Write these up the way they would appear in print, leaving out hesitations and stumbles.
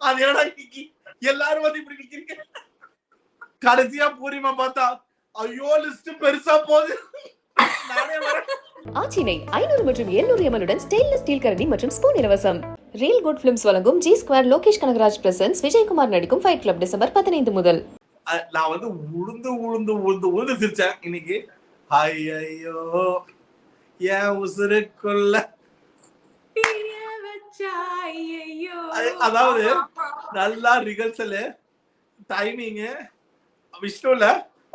அது ஏடா இன்னைக்கு எல்லாரும் வந்து இப்படி நிக்கிறீங்க. கடைசியா பூர்ணிமா பார்த்தா ஐயோ லிஸ்ட் பெருசா போகுது, நானே வரேன். ஆச்சினை 500 மற்றும் 700 ml ஸ்டெயின்லெஸ் ஸ்டீல் கரண்டி மற்றும் ஸ்பூன் இலவசம். ரியல் குட் பிலிம்ஸ் வழங்கும் G square Lokesh Kanagaraj presents Vijayakumar நடிக்கும் ஃபைட் கிளப் டிசம்பர் 15 முதல். நான் வந்து உளுந்து உளுந்து உளுந்து உளுந்து சிரிச்சேன் இன்னைக்கு. ஐயோ என் உசுருக்குள்ள அதாவது நல்லா ரிகல்சல் டைமிங் விஷ்ணுல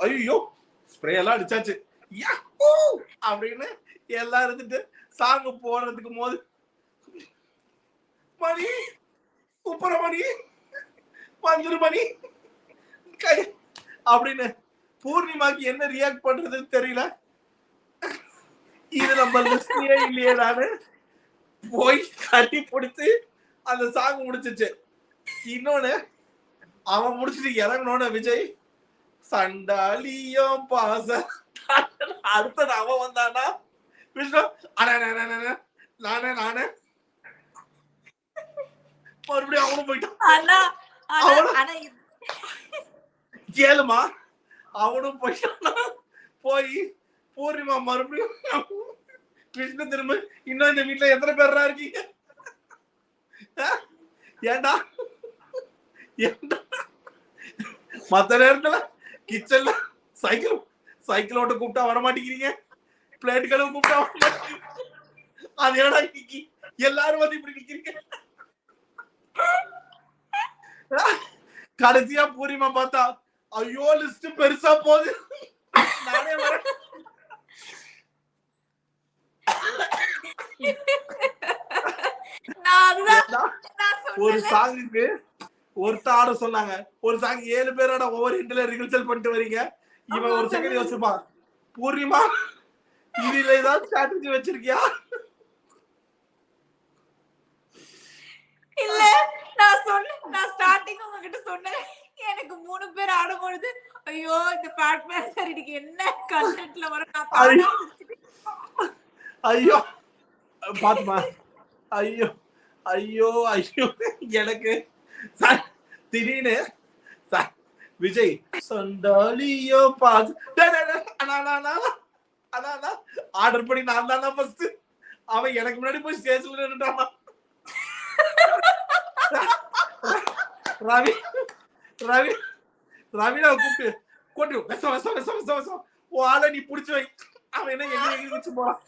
ஐயோ ஸ்ப்ரே எல்லாம் அடிச்சாச்சு அப்படின்னு எல்லாம் இருந்துட்டு சாங் போடுறதுக்கு போது மணி சுப்பிரமணி மணி அப்படின்னு பூர்ணிமாக்கு என்ன ரியாக்ட் பண்றதுன்னு தெரியல. இது நம்ம லிஸ்ட்லயே இல்லையே. நானு போய் கட்டி பிடிச்சு அந்த சாங் முடிச்சிச்சு. இன்னொன்னு அவன் முடிச்சுட்டு இறங்கணும்னு விஜய் சண்டாலியும் பாச அடுத்த அவன் வந்தானா விஷ்ணு நானே மறுபடியும் அவனும் போயிட்டான். கேளுமா அவனும் போயிட்டானா. போய் பூர்ணிமா மறுபடியும் விஷ்ணு திரும்ப இன்னும் இந்த வீட்டுல எத்தனை பேரா இருக்கீங்க, ஏண்டா மத்த நேரத்துல கிச்சன்ல சைக்கிள் ஓட்ட கூப்பிட்டா வர மாட்டேங்கிறீங்க, பிளேட் கழுவு கூப்பிட்டா வர மாட்டேங்கிறீங்க, அது ஏடா இன்னைக்கு எல்லாரும் வந்து இப்படி நிக்கிறீங்க. கடைசியா பூர்ணிமா பார்த்தா ஐயோ லிஸ்ட் பெருசா போகுது, நானே வரேன். ஒரு சாங்குக்கு ஒருத்த ஆட சொன்னாங்க, ஒரு சாங் 7 பேரோட ஒவ்வொரு ஹிண்ட்ல ரிகல்சல் பண்ணிட்டு வரீங்க. இவன் ஒரு செகண்ட் யோசிப்பான், பூர்ணிமா இதுல ஏதாவது ஸ்ட்ராட்டஜி வச்சிருக்கியா? இல்ல நான் ஸ்டார்டிங் உங்ககிட்ட சொன்னேன், எனக்கு 3 பேர் ஆடும்போது ஐயோ இந்த ஃபேட் மேன் சார் இன்னைக்கு என்ன கண்டென்ட்ல வர ஐயோ பாத்துமா ஐயோ ஐயோ ஐயோ எனக்கு திடீர்னு விஜய் சண்டாலியோ பாஸ் ஆர்டர் பண்ணி நான் தானா ஃபர்ஸ்ட். அவன் எனக்கு முன்னாடி போய் ஸ்டேஜ்ல நின்னுட்டான். ரவி ரவி ரவினா கூப்பிட்டு கொண்டு ஆளை நீ புடிச்சு வை. அவன் என்ன எங்க வச்சு போறான்.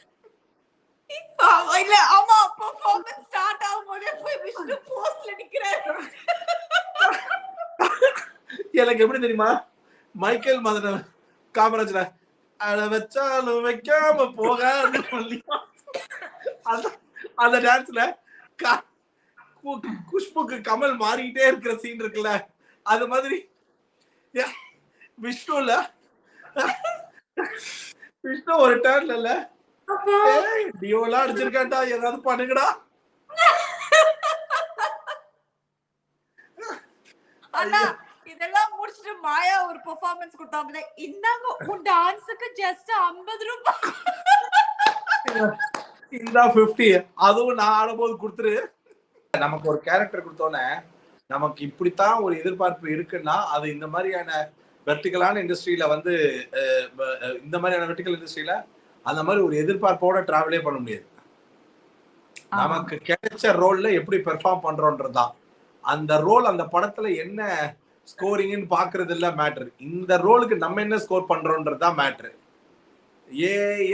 இல்ல ஆமா பெர்ஃபார்மன்ஸ் ஸ்டார்ட் ஆகும்போதே போய் விஷ்ணு போஸ்ட்ல நிக்கிறாரு. எனக்கு எப்படி தெரியுமா, மைக்கேல் மதன காமராஜ்ல அட வச்சாலும் வைக்காம போகாது அந்த டான்ஸ்ல குஷ்புக்கு கமல் மாறிக்கிட்டே இருக்கிற சீன் இருக்குல்ல, அது மாதிரி விஷ்ணுல விஷ்ணு ஒரு டர்ன்ல இல்ல டியோலாம் அடிச்சிருக்காண்டா, ஏதாவது பண்ணுங்கடா. அண்ணா இதெல்லாம் முடிச்சிட்டு மாயா ஒரு பெர்ஃபார்மன்ஸ் கொடுத்தாங்க, இந்தாங்க உன் டான்ஸ்க்கு ஜஸ்ட் 50 ரூபாய், இந்த 50 அதுவும் நான் ஆடும்போது கொடுத்துரு. நமக்கு ஒரு கேரக்டர் கொடுத்தோன்னே நமக்கு இப்படித்தான் ஒரு எதிர்பார்ப்பு இருக்குன்னா அது இந்த மாதிரியான வெர்டிகலான இண்டஸ்ட்ரியில வந்து இந்த மாதிரியான வெர்டிகல் இண்டஸ்ட்ரியில அந்த மாதிரி ஒரு எதிர்பார்ப்போட டிராவலே பண்ண முடியாது. நமக்கு கிடைச்ச ரோல்ல எப்படி பெர்ஃபார்ம் பண்றோன்றதுதான். அந்த ரோல் அந்த படத்துல என்ன ஸ்கோரிங்னு பாக்குறது இல்ல மேட்ரு, இந்த ரோலுக்கு நம்ம என்ன ஸ்கோர் பண்றோன்றதுதான் மேட்ரு.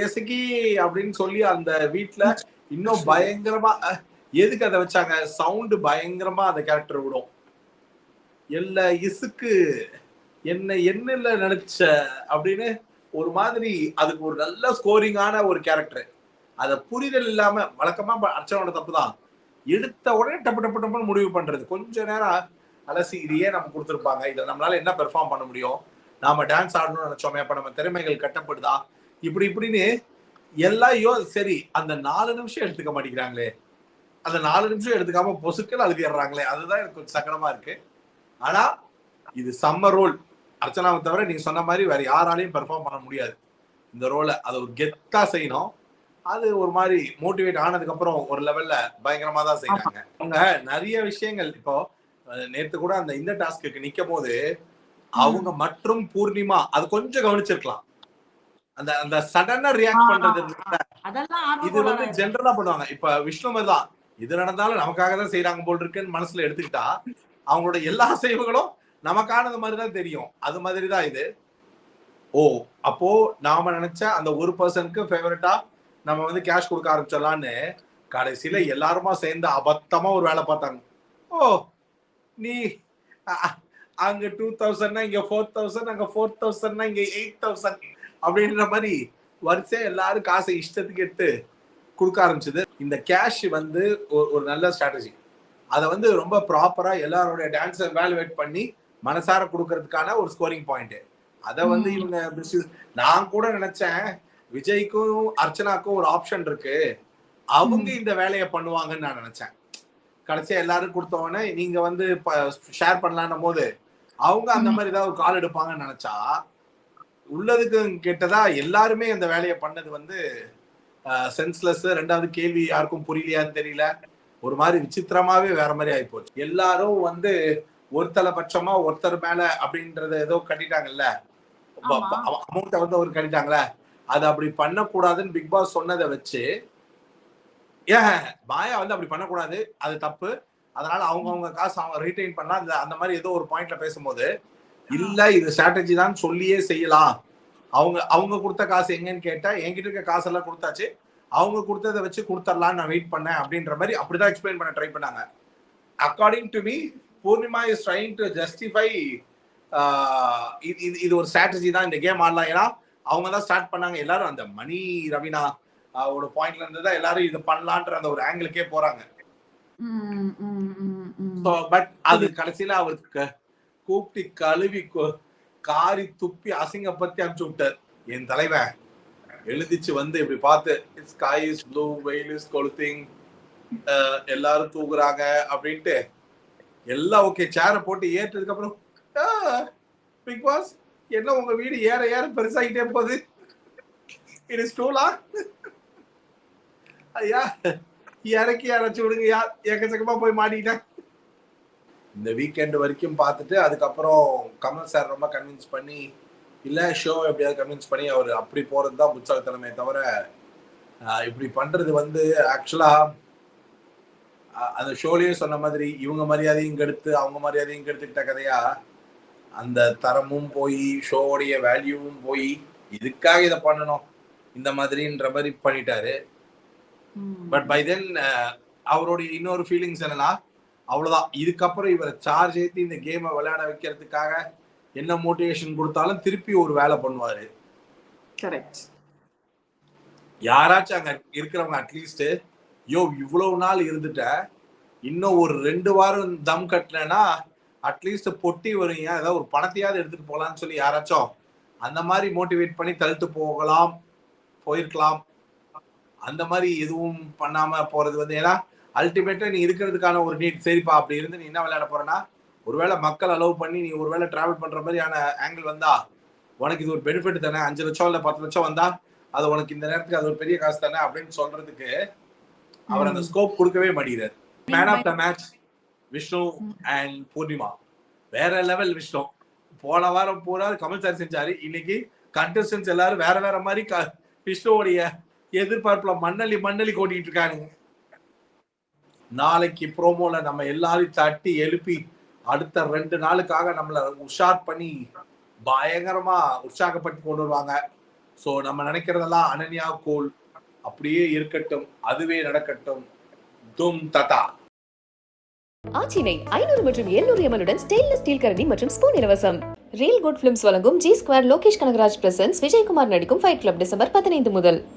எசகி அப்படின்னு சொல்லி அந்த வீட்டுல இன்னும் பயங்கரமா எதுக்கு அதை வச்சாங்க, சவுண்டு பயங்கரமா அந்த கேரக்டர் விடும். எல்லா இசுக்கு என்ன நினைச்ச அப்படின்னு ஒரு மாதிரி அதுக்கு ஒரு நல்ல ஸ்கோரிங்கான ஒரு கேரக்டர். அத புரிதல் இல்லாம வழக்கமா அர்ச்சனோட தப்புதான், எடுத்த உடனே டப்பு டப்பு டப்புன்னு முடிவு பண்றது. கொஞ்ச நேரம் அலசி இதையே நம்ம கொடுத்துருப்பாங்க, இதை நம்மளால என்ன பெர்ஃபார்ம் பண்ண முடியும், நாம டான்ஸ் ஆடணும்னு நினைச்சோமே, அப்ப நம்ம திறமைகள் கட்டப்படுதா, இப்படின்னு எல்லாம் சரி அந்த 4 நிமிஷம் எடுத்துக்க மாட்டேங்கிறாங்களே, அந்த 4 நிமிஷம் எடுத்துக்காம பொசுக்கள் அழுதிடுறாங்களே, அதுதான் எனக்கு கொஞ்சம் சங்கடமா இருக்கு. ஆனா இது செம்ம ரோல். அர்ச்சனாவை தவிர நீங்க சொன்ன மாதிரி வேற யாராலையும் பெர்ஃபார்ம் பண்ண முடியாது இந்த ரோலை. அதை ஒரு கெத்தா செய்யணும். அது ஒரு மாதிரி மோட்டிவேட் ஆனதுக்கு அப்புறம் ஒரு லெவல்ல பயங்கரமா தான் செய்யறாங்க அவங்க. நிறைய விஷயங்கள் இப்போ நேத்து கூட அந்த இந்த டாஸ்க்கு நிக்கும் போது அவங்க மற்றும் பூர்ணிமா அது கொஞ்சம் கவனிச்சிருக்கலாம். அந்த அந்த சடனா ரியாக்ட் பண்றது இருக்குல்ல, அதெல்லாம் இது வந்து ஜெனரலா பண்ணுவாங்க. இப்ப விஷ்ணு மாதிரி தான், இது நடந்தாலும் நமக்காக தான் செய்யறாங்க போல் இருக்குன்னு மனசுல எடுத்துக்கிட்டா அவங்களோட எல்லா செய்வுகளும் நமக்கானது மாதிரிதான் தெரியும். அது மாதிரிதான் இது. ஓ அப்போ நாம நினைச்ச அந்த ஒரு பர்சனுக்கு ஃபேவரட்டா நம்ம வந்து கேஷ் கொடுக்க ஆரம்பிச்சிடலான்னு கடைசியில எல்லாருமா சேர்ந்து அபத்தமா ஒரு வேலை பார்த்தாங்க. ஓ நீ அங்க 2000 இங்க 4000, அங்க 4000 இங்க 8000 அப்படின்ற மாதிரி வரிசையா எல்லாரும் காசை இஷ்டத்துக்கு எடுத்து கொடுக்க ஆரம்பிச்சது. இந்த கேஷ் வந்து ஒரு நல்ல ஸ்ட்ராட்டஜி. அதை வந்து ரொம்ப ப்ராப்பரா எல்லாரோட டான்ஸை வேல்யூவேட் பண்ணி மனசார கொடுக்கறதுக்கான ஒரு ஸ்கோரிங் பாயிண்ட். அதை வந்து இவங்க நான் கூட நினைச்சேன் விஜய்க்கும் அர்ச்சனாக்கும் ஒரு ஆப்ஷன் இருக்கு, அவங்க இந்த வேலையை பண்ணுவாங்கன்னு நான் நினைச்சேன். கடைசியா எல்லாரும் கொடுத்தவொடனே நீங்க வந்து ஷேர் பண்ணலான்னும் போது அவங்க அந்த மாதிரி ஏதாவது ஒரு கால் எடுப்பாங்கன்னு நினைச்சா உள்ளதுக்கு கெட்டதா எல்லாருமே அந்த வேலையை பண்ணது வந்து சென்ஸ்லெஸ். ரெண்டாவது கேள்வி யாருக்கும் புரியலையான்னு தெரியல, ஒரு மாதிரி விசித்திரமாவே வேற மாதிரி ஆகி போச்சு. எல்லாரும் வந்து ஒருத்தலை பட்சமா ஒருத்தர் மேல அப்படின்றத ஏதோ கட்டிட்டாங்கல்ல, அமௌண்ட்டை வந்து அவர் கட்டிட்டாங்களே, அது அப்படி பண்ணக்கூடாதுன்னு பிக் பாஸ் சொன்னதை வச்சு ஏன் மாயா வந்து அப்படி பண்ணக்கூடாது, அது தப்பு, அதனால அவங்க காசு அவங்க ரீடைன் பண்ணலாம் அந்த மாதிரி ஏதோ ஒரு பாயிண்ட்ல பேசும்போது இல்ல இது ஸ்ட்ராட்டஜி தான் சொல்லியே செய்யலாம். அவங்க கொடுத்த காசு எங்கன்னு கேட்டா என்கிட்ட இருக்க காசெல்லாம் கொடுத்தாச்சு, அவங்க கொடுத்ததை வச்சு கொடுத்துடலான்னு நான் வெயிட் பண்ணேன் அப்படின்ற மாதிரி அப்படிதான் எக்ஸ்பிளைன் பண்ண ட்ரை பண்ணாங்க. According to me Poornima is trying to justify இது ஒரு ஸ்ட்ராட்டஜி தான், இந்த கேம் ஆடலாம். ஏன்னா அவங்க தான் ஸ்டார்ட் பண்ணாங்க. எல்லாரும் அந்த மணி ரவினா ஒரு பாயிண்ட்ல இருந்து தான் எல்லாரும் இது பண்ணலான்ற அந்த ஒரு ஆங்கிளுக்கே போறாங்க. பட் அது கடைசியில அவருக்கு கூப்பிட்டு கழுவி காரி துப்பி அசிங்கப்பத்தி அனுப்பிச்சு விட்டார். என் தலைவன் எழுதிச்சு வந்து இப்படி பார்த்து ஸ்கை இஸ் ப்ளூ, வெயில் இஸ் கொளுத்திங், எல்லாரும் தூக்குறாங்க அப்படின்ட்டு எல்லாம் ஓகே. சேரை போட்டு ஏற்றதுக்கு அப்புறம் பிக் பாஸ் என்ன உங்க வீடு ஏற ஏற பெருசாகிட்டே போகுது, இட் இஸ் டூ லாங், ஐயா இறக்கி அரைச்சு விடுங்க, ஏக்கச்சக்கமா போய் மாட்டிக்கிட்டேன். இந்த வீக்கெண்ட் வரைக்கும் பார்த்துட்டு அதுக்கப்புறம் கமல் சார் ரொம்ப கன்வின்ஸ் பண்ணி இல்லை ஷோ எப்படியாவது கன்வின்ஸ் பண்ணி அவர் அப்படி போறது தான் புத்தாலித்தனமே தவிர இப்படி பண்றது வந்து ஆக்சுவலா அந்த ஷோலயே சொன்ன மாதிரி இவங்க மரியாதையும் கெடுத்து அவங்க மரியாதையும் கெடுத்துக்கிட்ட கதையா அந்த தரமும் போய் ஷோவுடைய வேல்யூவும் போய் இதுக்காக இதை பண்ணணும் இந்த மாதிரின்ற மாதிரி பண்ணிட்டாரு. பட் பை தென் அவருடைய இன்னொரு ஃபீலிங்ஸ் என்னன்னா அவ்வளவுதான், இதுக்கப்புறம் இவரை சார்ஜ் ஏற்றி இந்த கேமை விளையாட வைக்கிறதுக்காக என்ன மோட்டிவேஷன் கொடுத்தாலும் திருப்பி ஒரு வேலை பண்ணுவாரு. கரெக்ட். யாராச்சும் அங்க இருக்கிறவங்க அட்லீஸ்ட் இவ்வளவு நாள் இருந்துட்ட இன்னும் ஒரு 2 வாரம் தம் கட்டலன்னா அட்லீஸ்ட் பொட்டி வருவீங்க, ஏதாவது ஒரு பணத்தையாவது எடுத்துட்டு போகலான்னு சொல்லி யாராச்சும் அந்த மாதிரி மோட்டிவேட் பண்ணி தள்ளிட்டு போயிருக்கலாம். அந்த மாதிரி எதுவும் பண்ணாம போறது வந்து ஏன்னா அல்டிமேட்டா நீ இருக்கிறதுக்கான ஒரு நீட். சரிப்பா அப்படி இருந்து நீ என்ன விளையாட போறேன்னா ஒருவேளை மக்கள் அலோவ் பண்ணி நீ ஒருவேளை டிராவல் பண்ற மாதிரியான ஆங்கிள் வந்தா உனக்கு இது ஒரு பெனிஃபிட் தானே, 5 லட்சம் இல்ல 10 லட்சம் வந்தா அது உனக்கு இந்த நேரத்துக்கு அது ஒரு பெரிய காசு தானே அப்படின்னு சொல்றதுக்கு அவர் அந்த ஸ்கோப் கொடுக்கவே மாட்டேங்கிறார். Man of the match Vishnu and Poornima வேற லெவல். விஷ்ணு போன வாரம் பூரா கமல் சார் செஞ்சாரு, இன்னைக்கு கண்டஸ்டன்ஸ் எல்லாரும் வேற வேற மாதிரி விஷ்ணுவோடைய எதிர்பார்ப்புல மண்ணலி கோட்டிட்டு இருக்காங்க. நாளைக்கு ப்ரோமோல நம்ம எல்லாரையும் தட்டி எழுப்பி அடுத்த 2 நாளுக்காக நம்மள உஷார் பண்ணி பயங்கரமா உற்சாகப்படுத்தி கொண்டு வருவாங்க. சோ நம்ம நினைக்கிறதெல்லாம் அனன்யா கோல் அப்படியே இருக்கட்டும், அதுவே நடக்கட்டும். தும் ததா. ஆச்சினை 500 மற்றும் 700 ml ஸ்டெயின்லெஸ் ஸ்டீல் கரண்டி மற்றும் ஸ்பூன் இலவசம். ரீல் குட் பிலிம்ஸ் வழங்கும் G Square Lokesh Kanagaraj presents Vijayakumar நடிக்கும் ஃபைட் கிளப் டிசம்பர் 15 முதல்.